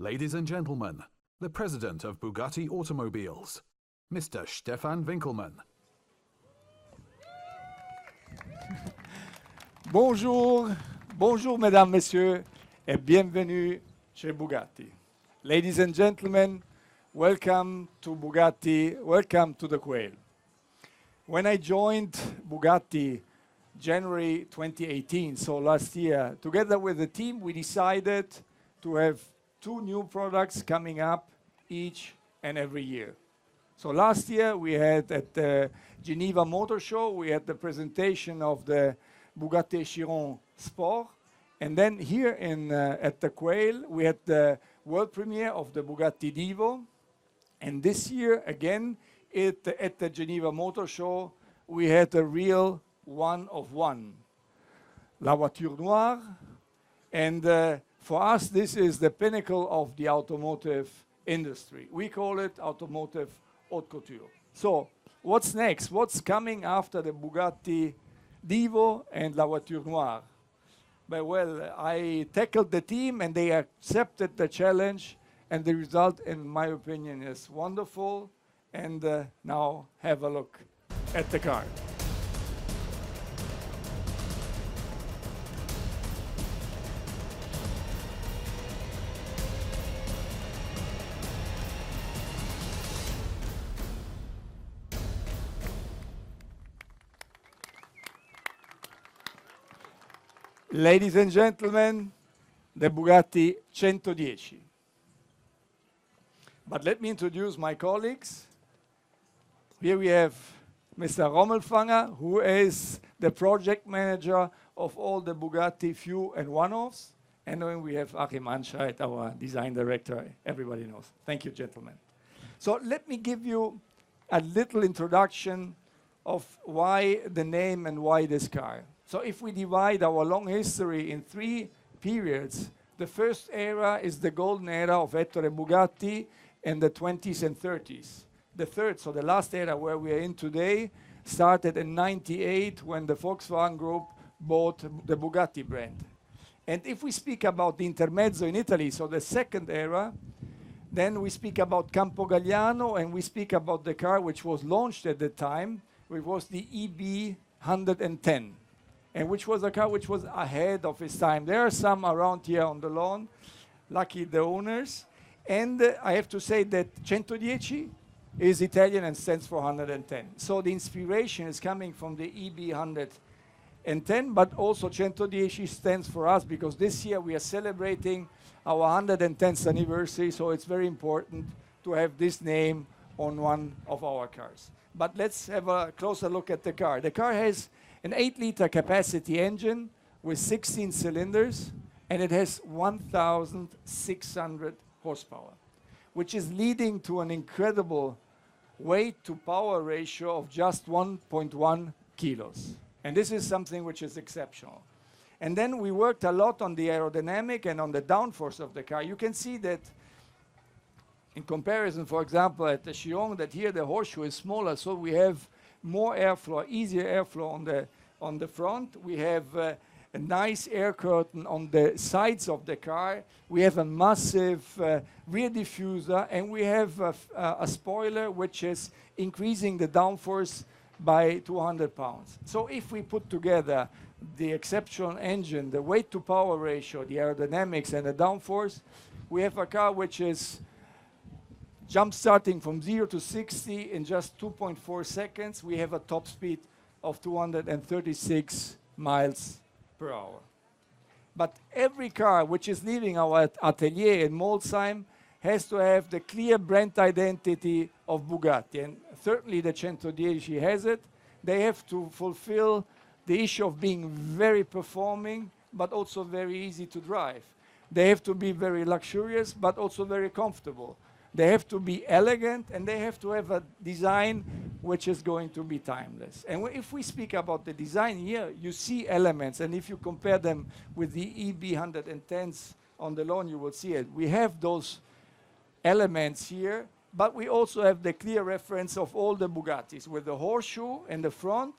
Ladies and gentlemen, the president of Bugatti Automobiles, Mr. Stefan Winkelmann. Bonjour, bonjour mesdames, messieurs, et bienvenue chez Bugatti. Ladies and gentlemen, welcome to Bugatti, welcome to the Quail. When I joined Bugatti January 2018, so last year, together with the team, we decided to have 2 new products coming up each and every year. So last year we had at the Geneva Motor Show, we had the presentation of the Bugatti Chiron Sport. And then here at the Quail, we had the world premiere of the Bugatti Divo. And this year, again, at the Geneva Motor Show, we had a real one of one, La Voiture Noire. And for us, this is the pinnacle of the automotive industry. We call it automotive haute couture. So what's next? What's coming after the Bugatti Divo and La Voiture Noire? But well, I tackled the team and they accepted the challenge, and the result, in my opinion, is wonderful. And now have a look at the car. Ladies and gentlemen, the Bugatti Centodieci. But let me introduce my colleagues. Here we have Mr. Rommelfanger, who is the project manager of all the Bugatti few and one-offs. And then we have Achim Anscheit, our design director. Everybody knows. Thank you, gentlemen. So let me give you a little introduction of why the name and why this car. So if we divide our long history in 3 periods, the first era is the golden era of Ettore Bugatti in the 20s and 30s. The third, so the last era where we are in today, started in 98 when the Volkswagen Group bought the Bugatti brand. And if we speak about the intermezzo in Italy, so the second era, then we speak about Campo Galliano and we speak about the car which was launched at the time, which was the EB110. And which was a car which was ahead of its time. There are some around here on the lawn, lucky the owners. And I have to say that Centodieci is Italian and stands for 110. So the inspiration is coming from the EB110, but also Centodieci stands for us because this year we are celebrating our 110th anniversary, so it's very important to have this name on one of our cars. But let's have a closer look at the car. The car has an 8-liter capacity engine with 16 cylinders, and it has 1,600 horsepower, which is leading to an incredible weight-to-power ratio of just 1.1 kilos. And this is something which is exceptional. And then we worked a lot on the aerodynamic and on the downforce of the car. You can see that in comparison, for example, at the Chiron, that here the horseshoe is smaller, so we have more airflow, easier airflow on the front. We have a nice air curtain on the sides of the car. We have a massive rear diffuser, and we have a spoiler which is increasing the downforce by 200 pounds. So if we put together the exceptional engine, the weight-to-power ratio, the aerodynamics, and the downforce, we have a car which is jump starting from 0 to 60 in just 2.4 seconds. We have a top speed of 236 miles per hour. But every car which is leaving our atelier in Molsheim has to have the clear brand identity of Bugatti. And certainly the Centodieci has it. They have to fulfill the issue of being very performing, but also very easy to drive. They have to be very luxurious, but also very comfortable. They have to be elegant, and they have to have a design which is going to be timeless. And if we speak about the design here, you see elements, and if you compare them with the EB110s on the lawn, you will see it. We have those elements here, but we also have the clear reference of all the Bugattis, with the horseshoe in the front,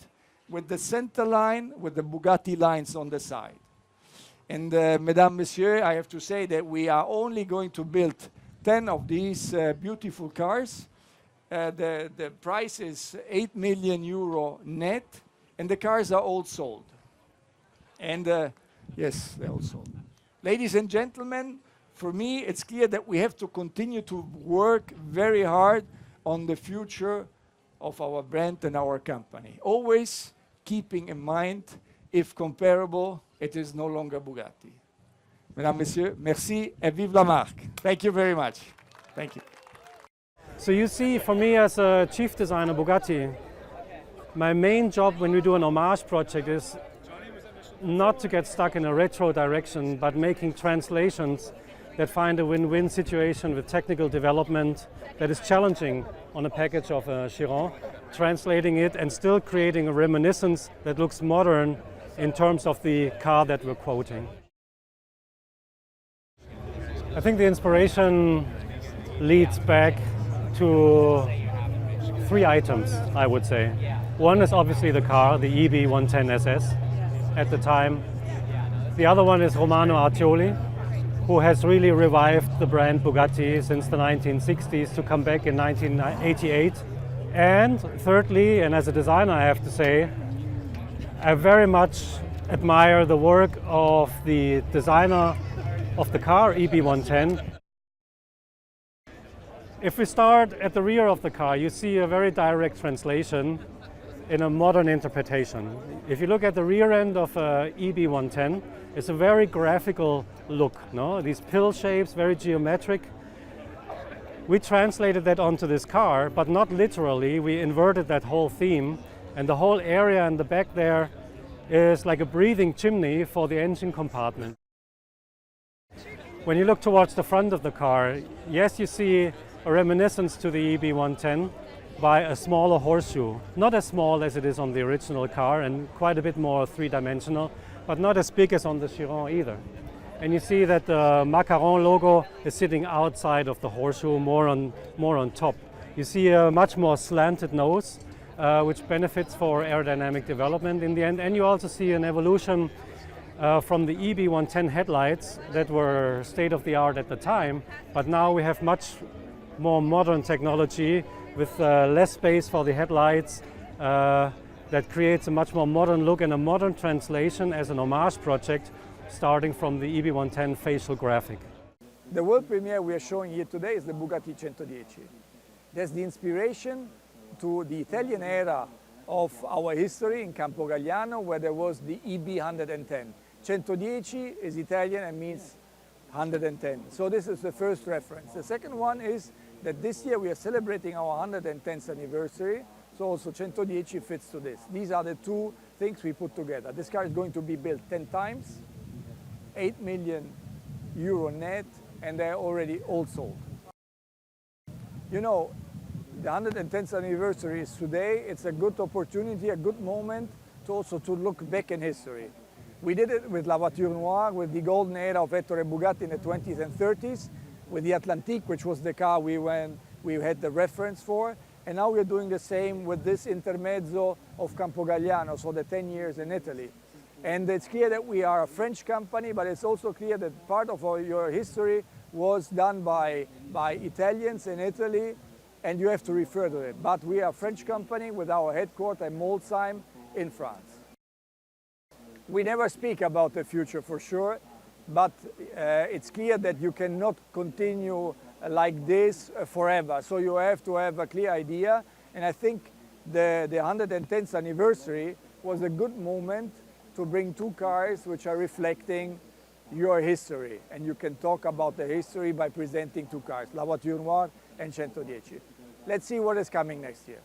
with the center line, with the Bugatti lines on the side. And Mesdames, Messieurs, I have to say that we are only going to build 10 of these beautiful cars. The price is 8 million euro net, and the cars are all sold. And yes, they're all sold. Ladies and gentlemen, for me, it's clear that we have to continue to work very hard on the future of our brand and our company. Always keeping in mind, if comparable, it is no longer Bugatti. Mesdames, Messieurs, merci et vive la marque. Thank you very much. Thank you. So you see, for me as a chief designer Bugatti, my main job when we do an homage project is not to get stuck in a retro direction, but making translations that find a win-win situation with technical development that is challenging on a package of a Chiron, translating it and still creating a reminiscence that looks modern in terms of the car that we're quoting. I think the inspiration leads back to 3 items, I would say. One is obviously the car, the EB110 SS at the time. The other one is Romano Artioli, who has really revived the brand Bugatti since the 1960s to come back in 1988. And thirdly, and as a designer I have to say, I very much admire the work of the designer of the car, EB110. If we start at the rear of the car, you see a very direct translation in a modern interpretation. If you look at the rear end of EB110, it's a very graphical look, no? These pill shapes, very geometric. We translated that onto this car, but not literally. We inverted that whole theme, and the whole area in the back there is like a breathing chimney for the engine compartment. When you look towards the front of the car, yes, you see a reminiscence to the EB110 by a smaller horseshoe. Not as small as it is on the original car and quite a bit more three-dimensional, but not as big as on the Chiron either. And you see that the Macaron logo is sitting outside of the horseshoe, more on top. You see a much more slanted nose, which benefits for aerodynamic development in the end. And you also see an evolution from the EB110 headlights that were state-of-the-art at the time, but now we have much more modern technology with less space for the headlights that creates a much more modern look and a modern translation as an homage project starting from the EB110 facial graphic. The world premiere we are showing here today is the Bugatti Centodieci. That's the inspiration to the Italian era of our history in Campogalliano, where there was the EB110. Centodieci is Italian and means 110. So this is the first reference. The second one is that this year we are celebrating our 110th anniversary, so also Centodieci fits to this. These are the two things we put together. This car is going to be built 10 times, 8 million euro net, and they're already all sold. You know, the 110th anniversary is today. It's a good opportunity, a good moment to also to look back in history. We did it with La Voiture Noire, with the golden era of Ettore Bugatti in the 20s and 30s, with the Atlantique, which was the car we had the reference for, and now we're doing the same with this intermezzo of Campogalliano, so the 10 years in Italy. And it's clear that we are a French company, but it's also clear that part of your history was done by Italians in Italy, and you have to refer to it. But we are a French company with our headquarters in Molsheim in France. We never speak about the future for sure, but it's clear that you cannot continue like this forever. So you have to have a clear idea, and I think the 110th anniversary was a good moment to bring two cars which are reflecting your history, and you can talk about the history by presenting two cars, La Voiture Noire and Centodieci. Let's see what is coming next year.